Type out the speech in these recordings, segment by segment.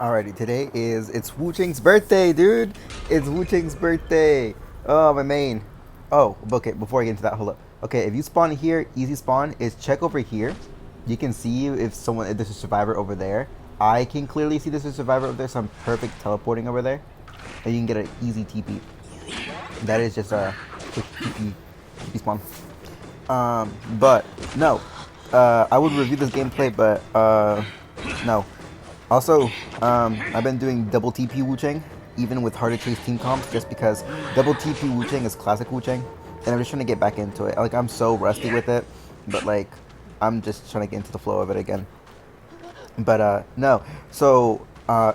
Alrighty, it's Wu Ching's birthday, dude. It's Wu Ching's birthday. Oh, my main. Oh, okay. Before I get into that, hold up. Okay, if you spawn here, easy spawn is check over here. You can see if there's a survivor over there. I can clearly see there's a survivor over there, so I'm perfect teleporting over there, and you can get an easy TP. That is just a quick TP spawn. But no, I would review this gameplay, but no. Also, I've been doing double TP Wu Chang, even with harder chase team comps, just because double TP Wu Chang is classic Wu Chang, and I'm just trying to get back into it. Like, I'm so rusty with it, but like, I'm just trying to get into the flow of it again. But no, so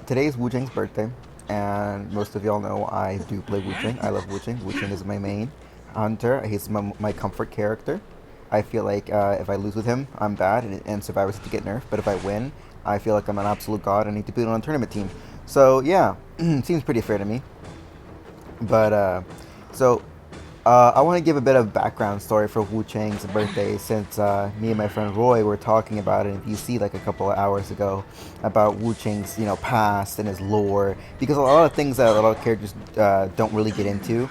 today's Wu Chang's birthday, and most of y'all know I do play Wu Chang. I love Wu Chang. Wu Chang is my main hunter. He's my comfort character. I feel like if I lose with him, I'm bad, and survivors have to get nerfed. But if I win, I feel like I'm an absolute god. I need to be on a tournament team. So yeah, seems pretty fair to me. But I want to give a bit of background story for Wu Chang's birthday, since me and my friend Roy were talking about it in PC like a couple of hours ago about Wu Chang's past and his lore, because a lot of things that a lot of characters don't really get into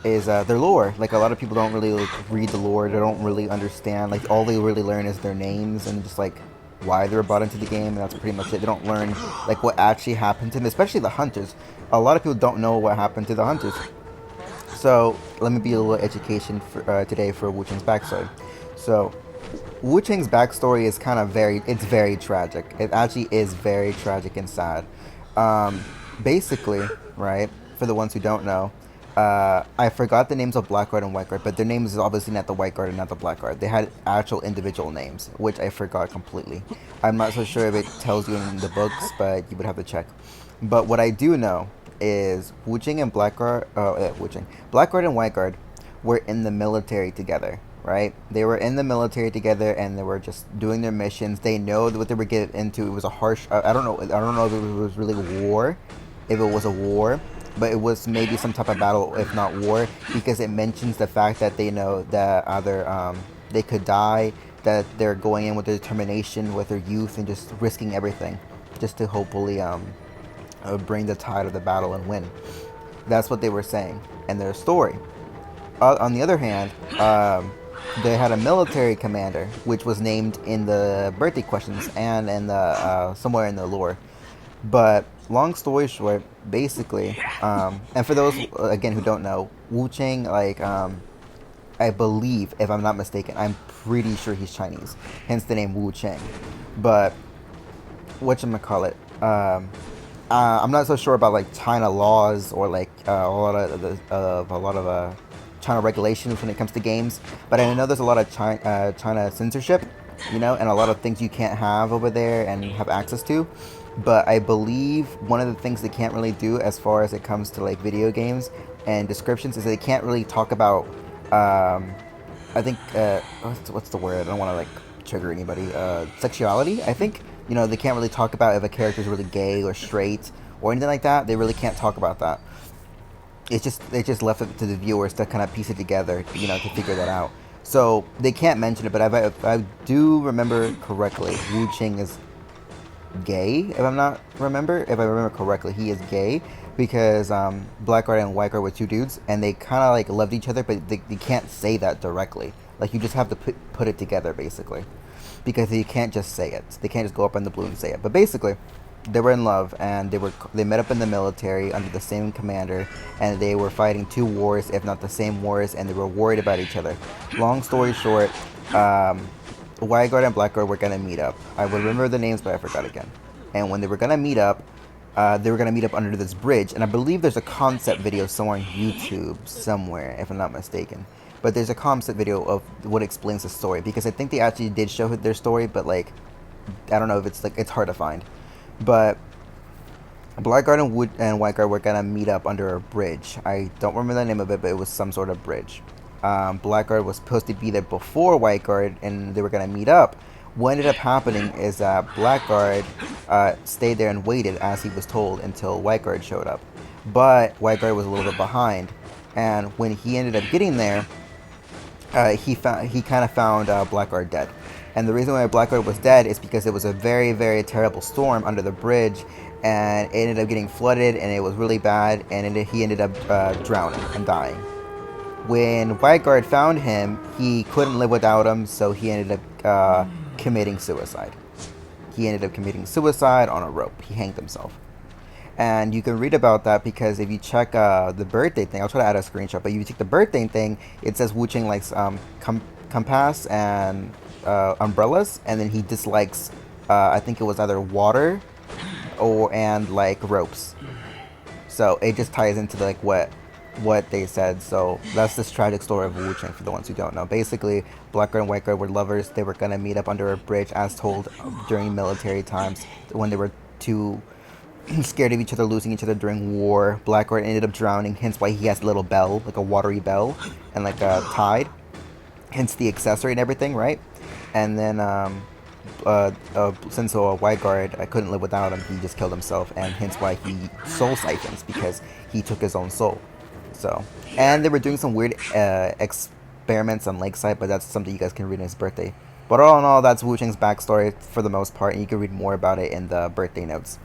is their lore. Like, a lot of people don't really read the lore. They don't really understand. Like, all they really learn is their names and just like why they were brought into the game, and that's pretty much it. They don't learn like what actually happened to them, especially the hunters. A lot of people don't know what happened to the hunters. So let me be a little education for, today for Wu Chang's backstory. So Wu Chang's backstory is kind of it's very tragic. It actually is very tragic and sad. Basically, right, for the ones who don't know, I forgot the names of Blackguard and Whiteguard, but their names is obviously not the Whiteguard and not the Blackguard. They had actual individual names, which I forgot completely. I'm not so sure if it tells you in the books, but you would have to check. But what I do know is Wu Chang and Blackguard and Whiteguard were in the military together, right? They were in the military together, and they were just doing their missions. They know what they were getting into. It was a harsh. I don't know. I don't know if it was really war, if it was a war, but it was maybe some type of battle, if not war, because it mentions the fact that they know that either they could die, that they're going in with their determination, with their youth, and just risking everything, just to hopefully bring the tide of the battle and win. That's what they were saying and their story. On the other hand, they had a military commander, which was named in the birthday questions and in the somewhere in the lore. But long story short, basically, and for those again who don't know, Wu Chang, like, I believe, if I'm not mistaken, I'm pretty sure he's Chinese, hence the name Wu Chang. But whatchamacallit, I'm not so sure about like China laws or like a lot of China regulations when it comes to games, but I know there's a lot of China censorship, and a lot of things you can't have over there and have access to. But I believe one of the things they can't really do as far as it comes to like video games and descriptions is they can't really talk about. I think what's the word? I don't want to like trigger anybody. Sexuality. I think they can't really talk about if a character is really gay or straight or anything like that. They really can't talk about that. They just left it to the viewers to kind of piece it together, to figure that out. So they can't mention it, but if I do remember correctly, Wu Chang is gay. If I remember correctly, he is gay because Blackguard and Whiteguard were two dudes, and they kind of like loved each other, but they can't say that directly. Like, you just have to put it together, basically, because you can't just say it. They can't just go up in the blue and say it. But basically, they were in love, and they met up in the military under the same commander, and they were fighting two wars, if not the same wars, and they were worried about each other. Long story short, Whiteguard and Blackguard were gonna meet up. I would remember the names, but I forgot again. And when they were gonna meet up, under this bridge, and I believe there's a concept video somewhere on YouTube somewhere, if I'm not mistaken. But there's a concept video of what explains the story, because I think they actually did show their story, but like, I don't know if it's hard to find. But Blackguard and Whiteguard were gonna meet up under a bridge. I don't remember the name of it, but it was some sort of bridge. Blackguard was supposed to be there before Whiteguard, and they were gonna meet up. What ended up happening is that Blackguard stayed there and waited, as he was told, until Whiteguard showed up. But Whiteguard was a little bit behind, and when he ended up getting there, he kind of found Blackguard dead. And the reason why Blackguard was dead is because it was a very, very terrible storm under the bridge, and it ended up getting flooded, and it was really bad, and he ended up drowning and dying. When Whiteguard found him, he couldn't live without him, so he ended up committing suicide. He ended up committing suicide on a rope. He hanged himself. And you can read about that because if you check the birthday thing, I'll try to add a screenshot, but if you check the birthday thing, it says Wu Chang likes compass and umbrellas, and then he dislikes, I think it was either water and like ropes. So it just ties into like what they said. So that's this tragic story of Wu Chang for the ones who don't know. Basically, Blackguard and Whiteguard were lovers. They were gonna meet up under a bridge as told during military times when they were too scared of each other losing each other during war. Blackguard ended up drowning, hence why he has a little bell, like a watery bell, and like a tide, hence the accessory and everything, right? And then since Whiteguard, I couldn't live without him, he just killed himself, and hence why he soul siphons, because he took his own soul. So, and they were doing some weird experiments on Lakeside, but that's something you guys can read in his birthday. But all in all, that's Wu Chang's backstory for the most part, and you can read more about it in the birthday notes.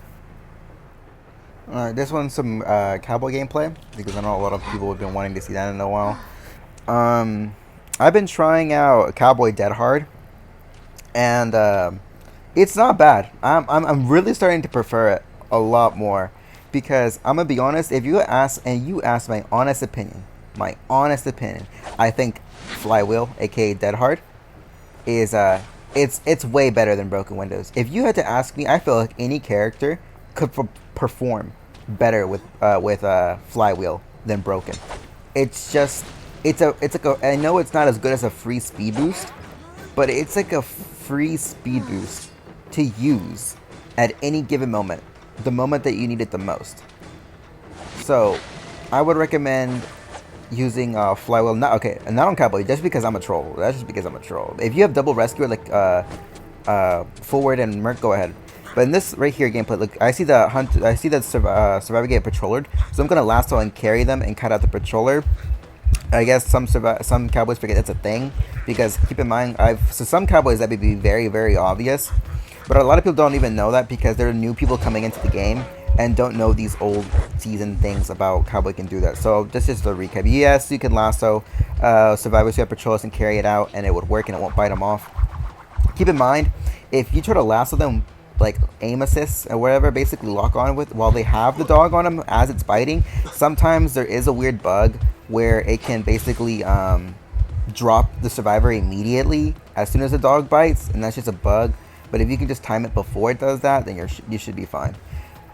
This one's some cowboy gameplay, because I know a lot of people have been wanting to see that in a while. I've been trying out Cowboy Dead Hard, and it's not bad. I'm really starting to prefer it a lot more, because I'm gonna be honest. If you ask my honest opinion, I think Flywheel, aka Dead Hard, is it's way better than Broken Windows. If you had to ask me, I feel like any character could perform better with Flywheel than Broken. It's just it's like I know it's not as good as a free speed boost, but it's like a free speed boost to use at any given moment, the moment that you need it the most. So I would recommend using Flywheel. Not on Cowboy, just because I'm a troll. That's just because I'm a troll. If you have double rescuer like Forward and Merc, go ahead. But in this right here gameplay, look, I see the survivor get patrolled, so I'm gonna lasso and carry them and cut out the patroller. I guess some cowboys forget that's a thing, because keep in mind, some cowboys that would be very, very obvious, but a lot of people don't even know that because there are new people coming into the game and don't know these old season things about cowboy can do that. So this is the recap. Yes, you can lasso survivors who have patrols and carry it out, and it would work and it won't bite them off. Keep in mind, if you try to lasso them, like aim assist or whatever, basically lock on with while they have the dog on them as it's biting, sometimes there is a weird bug where it can basically drop the survivor immediately as soon as the dog bites, and that's just a bug. But if you can just time it before it does that, then you should be fine.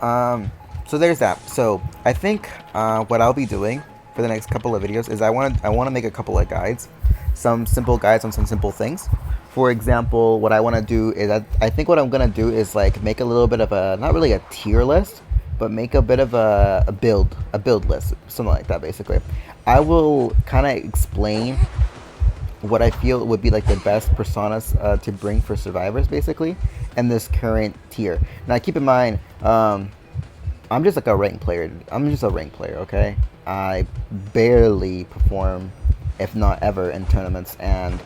So there's that. So I think what I'll be doing for the next couple of videos is I want to make a couple of guides, some simple guides on some simple things. For example, what I want to do is I think what I'm gonna do is like make a little bit of a, not really a tier list, but make a bit of a build list, something like that. Basically, I will kind of explain what I feel would be like the best personas to bring for survivors, basically, and this current tier. Now, keep in mind, I'm just like a ranked player. I'm just a ranked player, okay? I barely perform, if not ever, in tournaments, and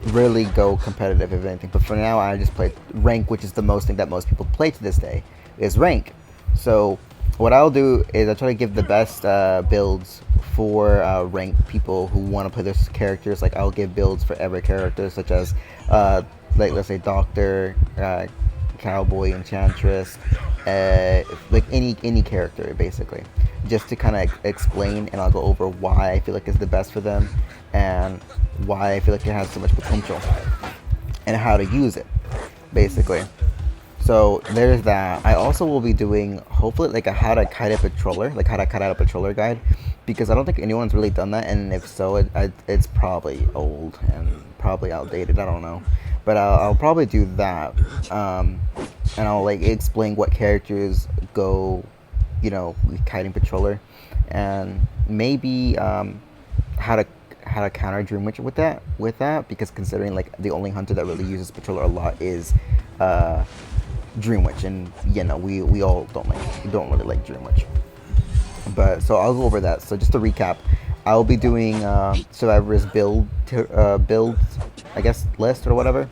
really go competitive, if anything. But for now, I just play rank, which is the most thing that most people play to this day, is rank. So what I'll do is I try to give the best builds for ranked people who want to play those characters. Like, I'll give builds for every character, such as like, let's say Doctor, Cowboy, Enchantress, like any character, basically, just to kind of explain, and I'll go over why I feel like it's the best for them and why I feel like it has so much potential and how to use it, basically. So there's that. I also will be doing, hopefully, like a how to kite a patroller, like how to cut out a patroller guide, because I don't think anyone's really done that, and if so, it's probably old and probably outdated. I don't know, but I'll probably do that, and I'll like explain what characters go, with kiting patroller, and maybe how to counter Dream Witch with that, because considering like the only hunter that really uses patroller a lot is Dream Witch, and we all don't really like Dream Witch. But so I'll go over that. So just to recap, I'll be doing Survivor's build, I guess, list or whatever,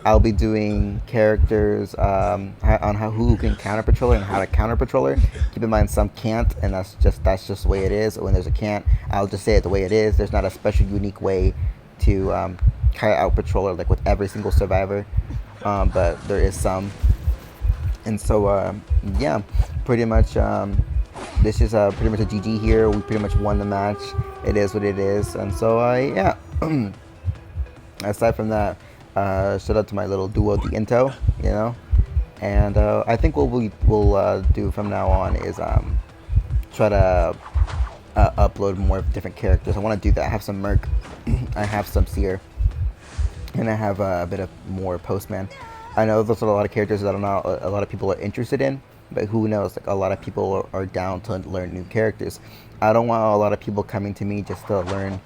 I'll be doing characters on who can counter patroller and how to counter patroller. Keep in mind some can't, and that's just the way it is. When there's a can't, I'll just say it the way it is. There's not a special unique way to carry out patroller like with every single survivor, but there is some. And so yeah, pretty much this is pretty much a GG here. We pretty much won the match. It is what it is, and so yeah. Aside from that, shout out to my little duo, the Into, you know. And I think what we'll do from now on is try to upload more different characters. I want to do that. I have some Merc, I have some Seer, and I have a bit of more Postman. I know those are a lot of characters that a lot of people are interested in, but who knows? Like a lot of people are down to learn new characters. I don't want a lot of people coming to me just to learn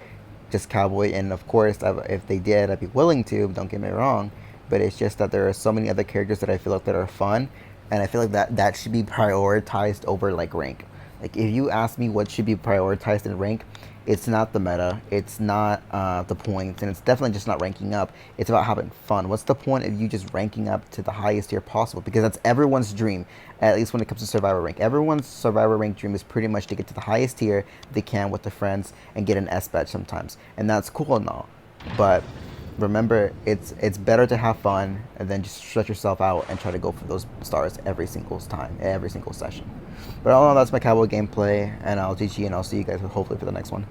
just cowboy, and of course if they did, I'd be willing to, don't get me wrong, but it's just that there are so many other characters that I feel like that are fun, and I feel like that should be prioritized over like rank. Like if you ask me what should be prioritized in rank, it's not the meta, it's not the points, and it's definitely just not ranking up. It's about having fun. What's the point of you just ranking up to the highest tier possible? Because that's everyone's dream, at least when it comes to survivor rank. Everyone's survivor rank dream is pretty much to get to the highest tier they can with their friends and get an S badge sometimes, and that's cool and all. But remember, it's better to have fun and then just stretch yourself out and try to go for those stars every single time, every single session. But all in all, that's my cowboy gameplay, and I'll GG, and I'll see you guys hopefully for the next one.